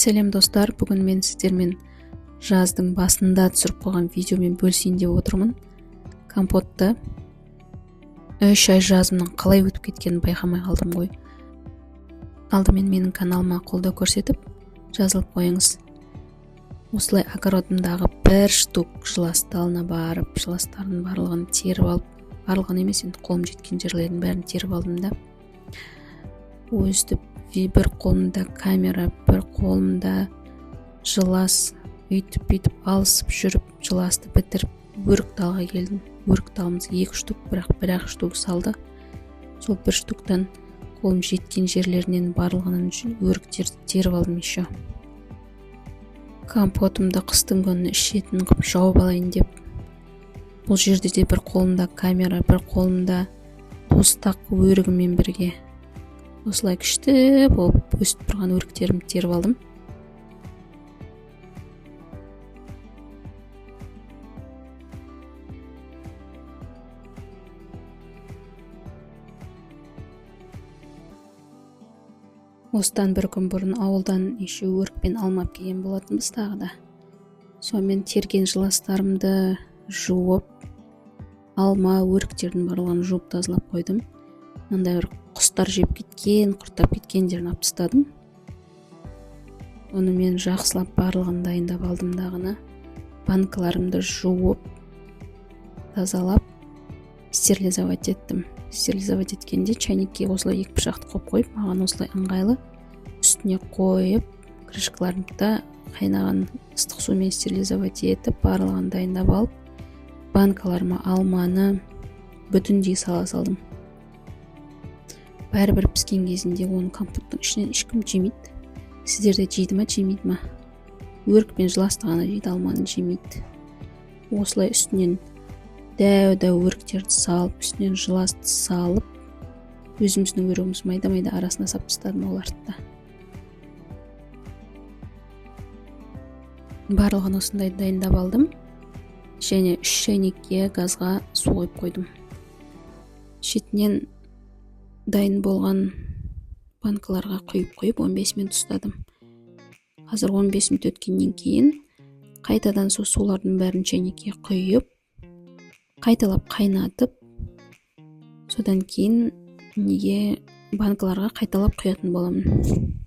Сәлем достар, бүгін мен сіздермен жаздың басында түсіріп қойған видеомен бөлісейін деп отырмын. Компотты 3 ай жазымның қалай өтіп кеткенін байқамай қалдым ғой. Алдымен менің каналыма қолдау көрсетіп, жазылып қойыңыз. Осылай огородымдағы 1 штук жылас далына барып, жыластардың барлығын теріп алып, барлығын емес, енді қолым жеткен жерлердің бәрін теріп алдым да. Өстіп, бір қолымда камера, бір қолымда жылас, үйтіп алысып жүріп, жыласты бітіріп, өрік далға келдім. Өрік далымыз 2 штук, бірақ штук салды. Сол 1 штуктан қолым жеткен жерлерінен барлығынан өріктер теріп алдым еще. Компотымды қыстың күні ішетін қып жауып алайын деп. Бұл жерде де бір қолымда камера, бір қолымда тостақ өрігімен бірге. Осылай күшті болып өсіп тұрған өріктерімді теріп алдым. Осыдан бір күн бұрын ауылдан еще өрік пен алмап келген болатынбыз тағы да. Сонымен терген жыластарымды жуып, алма өріктердің барлығын жуып тазалап қойдым. Мынандай бір құстар жеп кеткен, құрттап кеткендерін алып тастадым. Оны мен жақсылап барлығын дайындап алдым дағыны. Банкаларымды жуып, тазалап, стерилизовать еттім. Стерилизовать еткенде чайникке осылай 2 пышақты қойып, маған осылай ыңғайлы. Үстіне қойып, крышкаларымды қайнаған ыстық сумен стерилизовать етіп, барлығын дайындап алып, банкаларыма алманы бүтіндей сала салдым. Бәрібір піскен кезінде оны компоттың ішінен ешкім жемейді. Сіздерде жейді ма, жемейді ма? Өрік пен жыласты ғана жейді, алманы жемейді. Осылай үстінен дәу өріктерді салып, үстінен жыласты салып, өзіміздің өрігіміз майда арасына сап тастадым оларды да. Барлығын осындай дайындап алдым. Және 3 шайнекке газға су қойып қойдым. Шетінен дайын болған банкаларға құйып 15 минут ұстадым. Қазір 15 минут өткеннен кейін қайтадан сулардың бәрін шайнекке құйып, қайталап қайнатып, содан кейін банкаларға қайталап құятын боламын.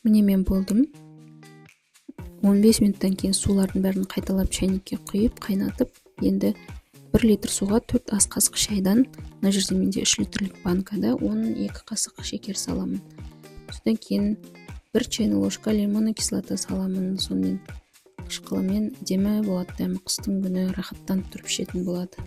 Міне мен болдым. 15 минуттан кейін сулардың бәрін қайталап шайнекке құйып, қайнатып, енді 1 литр суға 4 ас қасық шайдан, мына жерде менде 3 литрлік банкада 12 қасық шекер саламын. Содан кейін 1 чайный ложка лимонный кислота саламын. Сонымен қышқылымен әдемі болады, дәмі қыстың күні рахаттанып тұрып ішетін болады.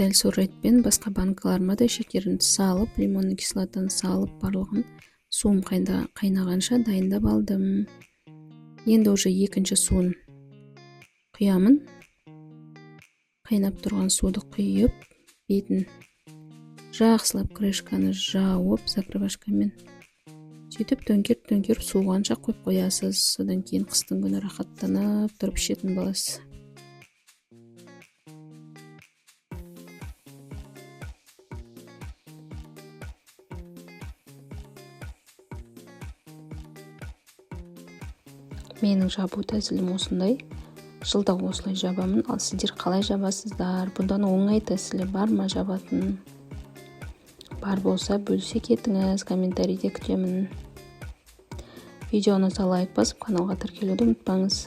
Дәл сол ретпен басқа банкаларыма да шекерін салып, лимонный кислотаны салып, барлығын суым қайнағанша дайындап алдым. Енді уже екінші суын құямын. Қайнап тұрған суды құйып, бетін жақсылап крышканы жауып, закрывашкамен сөйтіп төңкеріп суығанша қойып қоясыз. Содан кейін қыстың күні рахаттанып тұрып ішетін боласыз. Менің жабу тәсілім осындай. Жылда осылай жабамын. Ал сіздер қалай жабасыздар? Бұдан оңай тәсілі бар ма жабатын? Бар болса бөлісе кетіңіз, комментарийде күтемін. Видеоны лайк басып, каналға тіркелуді ұмытпаңыз.